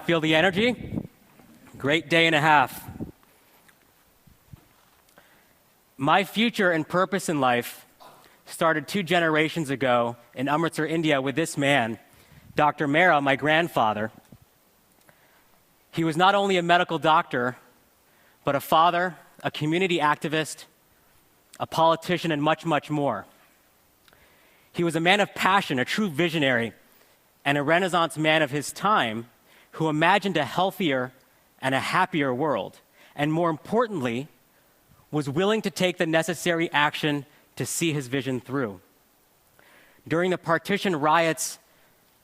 Feel the energy? Great day and a half. My future and purpose in life started 2 generations ago in Amritsar, India, with this man, Dr. Mehra, my grandfather. He was not only a medical doctor, but a father, a community activist, a politician, and much, much more. He was a man of passion, a true visionary, and a Renaissance man of his time who imagined a healthier and a happier world, and more importantly, was willing to take the necessary action to see his vision through. During the partition riots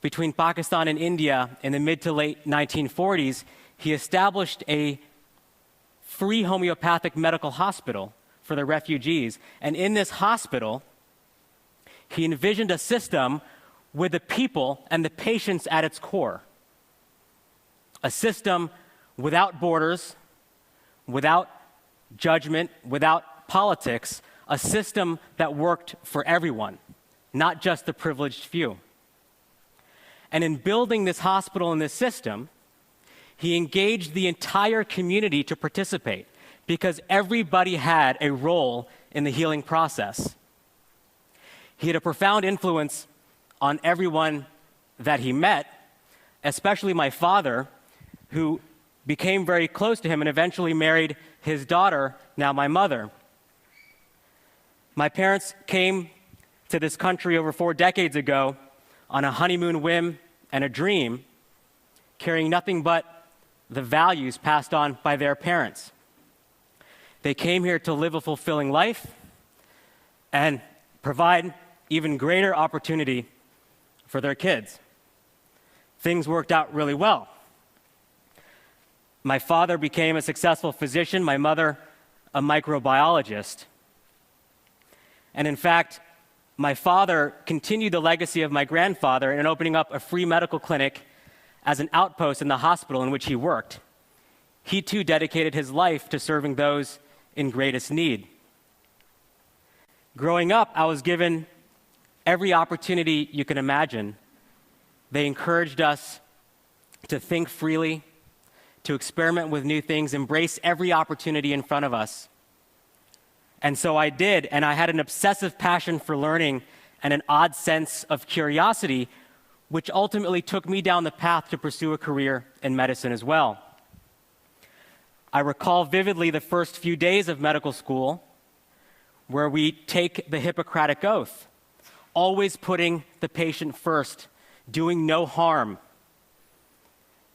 between Pakistan and India in the mid to late 1940s, he established a free homeopathic medical hospital for the refugees. And in this hospital, he envisioned a system with the people and the patients at its core. A system without borders, without judgment, without politics, a system that worked for everyone, not just the privileged few. And in building this hospital and this system, he engaged the entire community to participate because everybody had a role in the healing process. He had a profound influence on everyone that he met, especially my father, who became very close to him and eventually married his daughter, now my mother. My parents came to this country over 4 decades ago on a honeymoon whim and a dream, carrying nothing but the values passed on by their parents. They came here to live a fulfilling life and provide even greater opportunity for their kids. Things worked out really well. My father became a successful physician, my mother a microbiologist. And in fact, my father continued the legacy of my grandfather in opening up a free medical clinic as an outpost in the hospital in which he worked. He too dedicated his life to serving those in greatest need. Growing up, I was given every opportunity you can imagine. They encouraged us to think freely, to experiment with new things, embrace every opportunity in front of us. And so I did, and I had an obsessive passion for learning and an odd sense of curiosity, which ultimately took me down the path to pursue a career in medicine as well. I recall vividly the first few days of medical school where we take the Hippocratic Oath, always putting the patient first, doing no harm,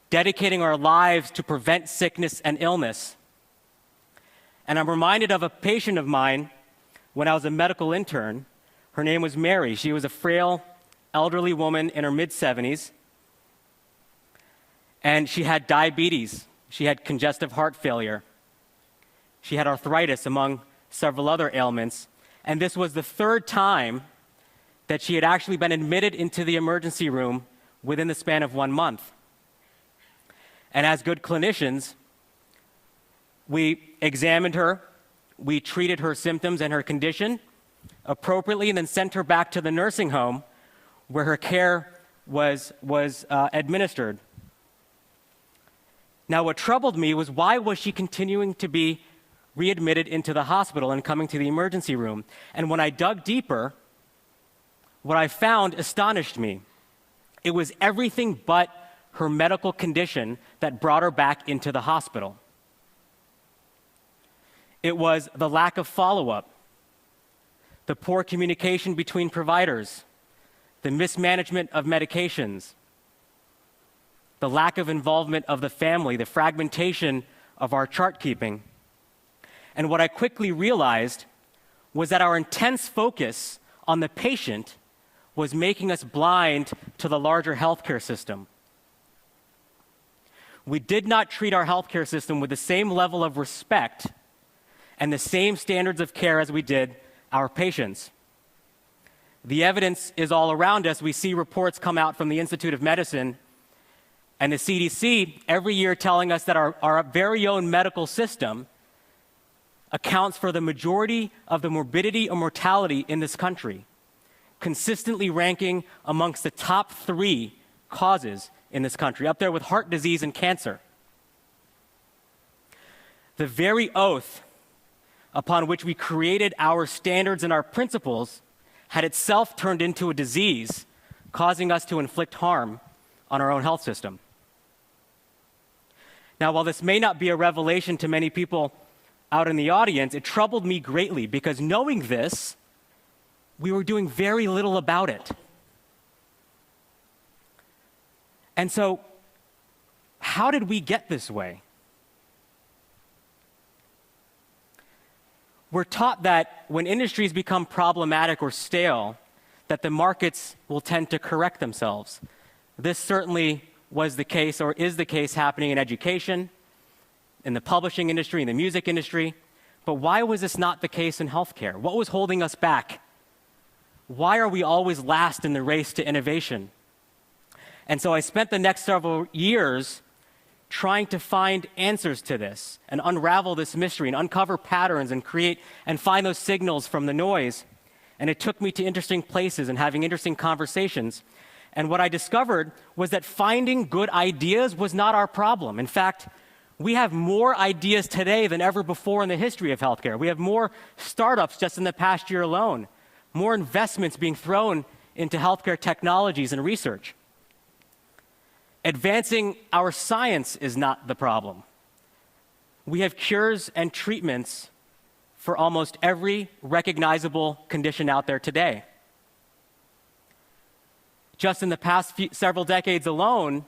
dedicating our lives to prevent sickness and illness. And I'm reminded of a patient of mine when I was a medical intern. Her name was Mary. She was a frail, elderly woman in her mid-70s, and she had diabetes. She had congestive heart failure. She had arthritis, among several other ailments. And this was the 3rd time that she had actually been admitted into the emergency room within the span of 1 month. And as good clinicians, we examined her, we treated her symptoms and her condition appropriately, and then sent her back to the nursing home where her care was administered. Now, what troubled me was, why was she continuing to be readmitted into the hospital and coming to the emergency room? And when I dug deeper, what I found astonished me. It was everything but her medical condition that brought her back into the hospital. It was the lack of follow-up, the poor communication between providers, the mismanagement of medications, the lack of involvement of the family, the fragmentation of our chart keeping. And what I quickly realized was that our intense focus on the patient was making us blind to the larger healthcare system. We did not treat our healthcare system with the same level of respect and the same standards of care as we did our patients. The evidence is all around us. We see reports come out from the Institute of Medicine and the CDC every year telling us that our very own medical system accounts for the majority of the morbidity and mortality in this country, consistently ranking amongst the top 3 causes in this country, up there with heart disease and cancer. The very oath upon which we created our standards and our principles had itself turned into a disease, causing us to inflict harm on our own health system. Now, while this may not be a revelation to many people out in the audience, it troubled me greatly because knowing this, we were doing very little about it. And so, how did we get this way? We're taught that when industries become problematic or stale, that the markets will tend to correct themselves. This certainly was the case, or is the case, happening in education, in the publishing industry, in the music industry. But why was this not the case in healthcare? What was holding us back? Why are we always last in the race to innovation? And so I spent the next several years trying to find answers to this and unravel this mystery and uncover patterns and create and find those signals from the noise. And it took me to interesting places and having interesting conversations. And what I discovered was that finding good ideas was not our problem. In fact, we have more ideas today than ever before in the history of healthcare. We have more startups just in the past year alone, more investments being thrown into healthcare technologies and research. Advancing our science is not the problem. We have cures and treatments for almost every recognizable condition out there today. Just in the past several decades alone,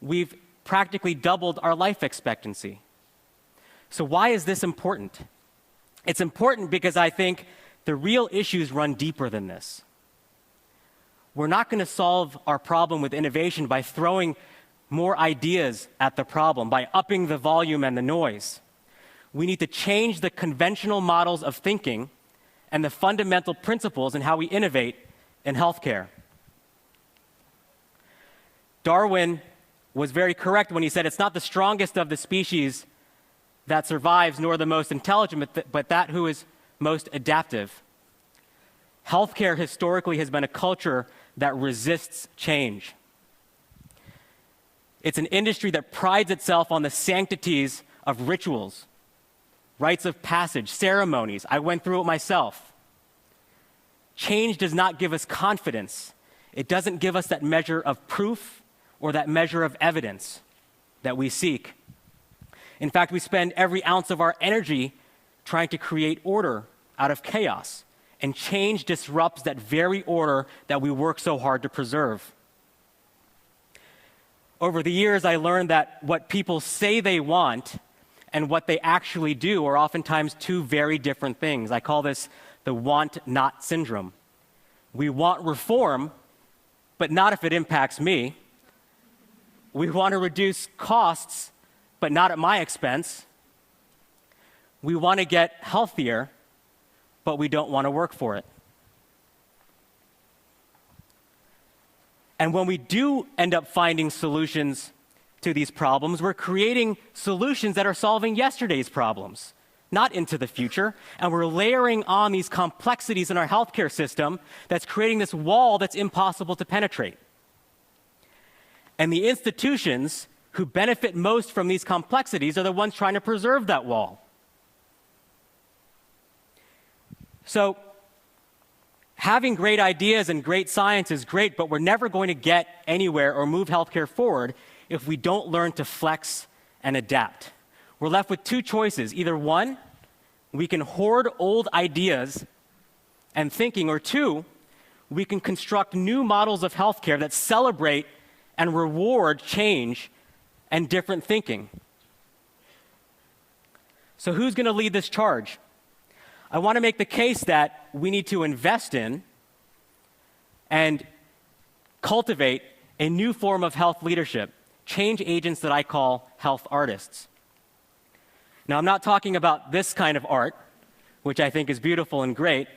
we've practically doubled our life expectancy. So why is this important? It's important because I think the real issues run deeper than this. We're not going to solve our problem with innovation by throwing more ideas at the problem, by upping the volume and the noise. We need to change the conventional models of thinking and the fundamental principles in how we innovate in healthcare. Darwin was very correct when he said it's not the strongest of the species that survives, nor the most intelligent, but that who is most adaptive. Healthcare historically has been a culture that resists change. It's an industry that prides itself on the sanctities of rituals, rites of passage, ceremonies. I went through it myself. Change does not give us confidence. It doesn't give us that measure of proof or that measure of evidence that we seek. In fact, we spend every ounce of our energy trying to create order out of chaos, and change disrupts that very order that we work so hard to preserve. Over the years, I learned that what people say they want and what they actually do are oftentimes two very different things. I call this the want-not syndrome. We want reform, but not if it impacts me. We want to reduce costs, but not at my expense. We want to get healthier, but we don't want to work for it. And when we do end up finding solutions to these problems, we're creating solutions that are solving yesterday's problems, not into the future. And we're layering on these complexities in our healthcare system that's creating this wall that's impossible to penetrate. And the institutions who benefit most from these complexities are the ones trying to preserve that wall. So, having great ideas and great science is great, but we're never going to get anywhere or move healthcare forward if we don't learn to flex and adapt. We're left with two choices. Either one, we can hoard old ideas and thinking, or two, we can construct new models of healthcare that celebrate and reward change and different thinking. So who's going to lead this charge? I want to make the case that we need to invest in and cultivate a new form of health leadership, change agents that I call health artists. Now, I'm not talking about this kind of art, which I think is beautiful and great,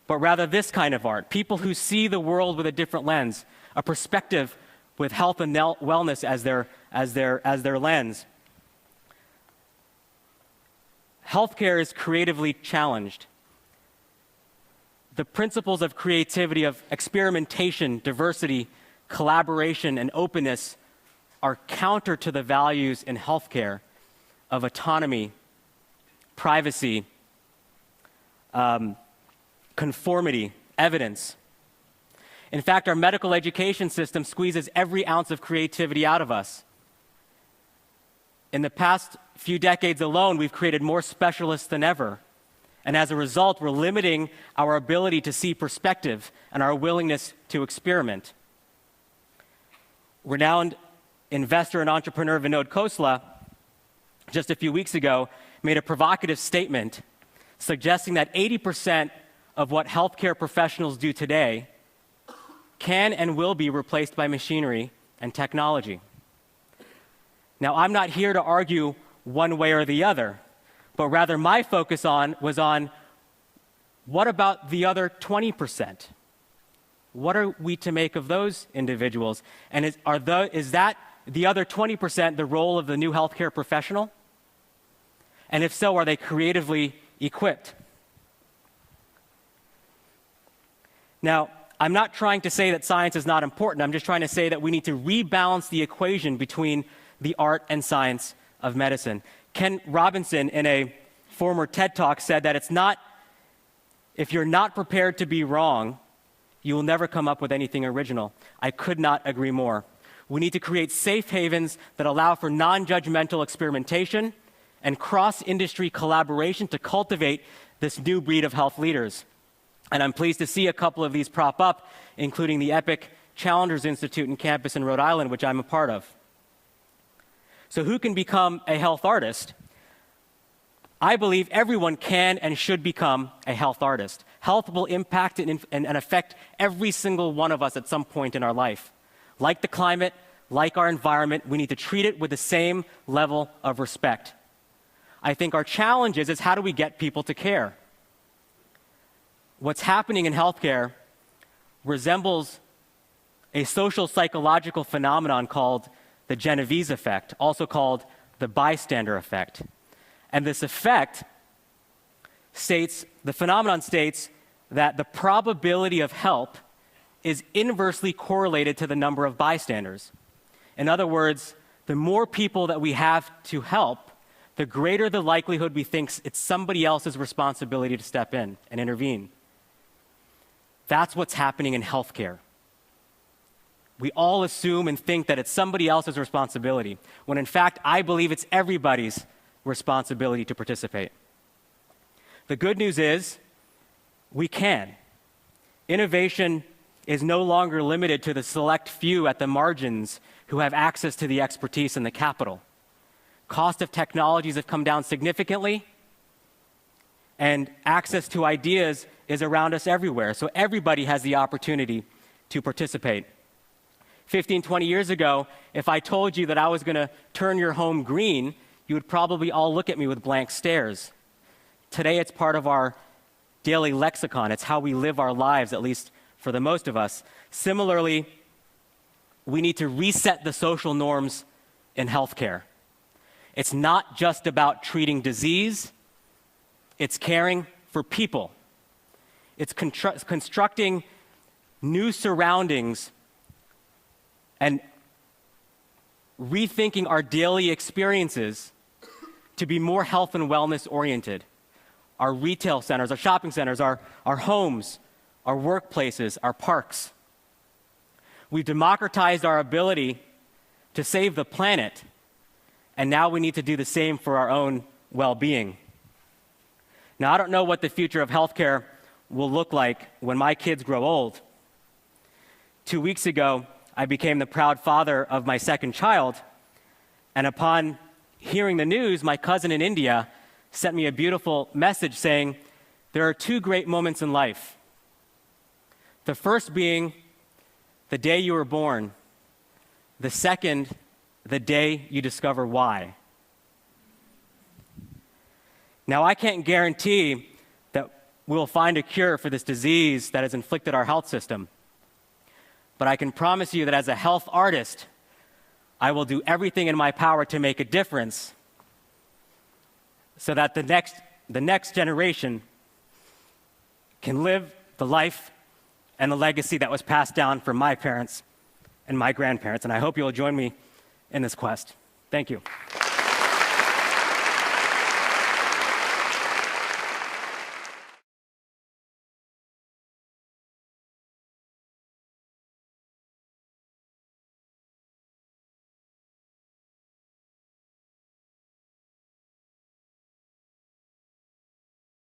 but rather this kind of art, people who see the world with a different lens, a perspective with health and wellness as their lens. Healthcare is creatively challenged. The principles of creativity, of experimentation, diversity, collaboration, and openness are counter to the values in healthcare of autonomy, privacy, conformity, evidence. In fact, our medical education system squeezes every ounce of creativity out of us. In the past few decades alone, we've created more specialists than ever. And as a result, we're limiting our ability to see perspective and our willingness to experiment. Renowned investor and entrepreneur Vinod Khosla, just a few weeks ago, made a provocative statement suggesting that 80% of what healthcare professionals do today can and will be replaced by machinery and technology. Now, I'm not here to argue one way or the other, but rather my focus was on what about the other 20%? What are we to make of those individuals? And is that the other 20% the role of the new healthcare professional? And if so, are they creatively equipped? Now, I'm not trying to say that science is not important. I'm just trying to say that we need to rebalance the equation between the art and science of medicine. Ken Robinson, in a former TED Talk, said that if you're not prepared to be wrong, you will never come up with anything original. I could not agree more. We need to create safe havens that allow for non-judgmental experimentation and cross-industry collaboration to cultivate this new breed of health leaders. And I'm pleased to see a couple of these prop up, including the EPIC Challengers Institute in campus in Rhode Island, which I'm a part of. So who can become a health artist? I believe everyone can and should become a health artist. Health will impact and affect every single one of us at some point in our life. Like the climate, like our environment, we need to treat it with the same level of respect. I think our challenge is how do we get people to care? What's happening in healthcare resembles a social psychological phenomenon called the genovese effect, also called the bystander effect. And this effect the phenomenon states that the probability of help is inversely correlated to the number of bystanders. In other words, the more people that we have to help, the greater the likelihood we think it's somebody else's responsibility to step in and intervene. That's what's happening in healthcare. We all assume and think that it's somebody else's responsibility, when in fact, I believe it's everybody's responsibility to participate. The good news is, we can. Innovation is no longer limited to the select few at the margins who have access to the expertise and the capital. Cost of technologies have come down significantly, and access to ideas is around us everywhere. So everybody has the opportunity to participate. 15, 20 years ago, if I told you that I was going to turn your home green, you would probably all look at me with blank stares. Today, it's part of our daily lexicon. It's how we live our lives, at least for the most of us. Similarly, we need to reset the social norms in healthcare. It's not just about treating disease. It's caring for people. It's constructing new surroundings and rethinking our daily experiences to be more health and wellness oriented. Our retail centers, our shopping centers, our homes, our workplaces, our parks. We've democratized our ability to save the planet, and now we need to do the same for our own well-being. Now, I don't know what the future of healthcare will look like when my kids grow old. 2 weeks ago, I became the proud father of my second child, and upon hearing the news, my cousin in India sent me a beautiful message saying, there are two great moments in life. The first being the day you were born. The second, the day you discover why. Now, I can't guarantee that we'll find a cure for this disease that has inflicted our health system. But I can promise you that as a health artist, I will do everything in my power to make a difference so that the next generation can live the life and the legacy that was passed down from my parents and my grandparents, and I hope you'll join me in this quest. Thank you.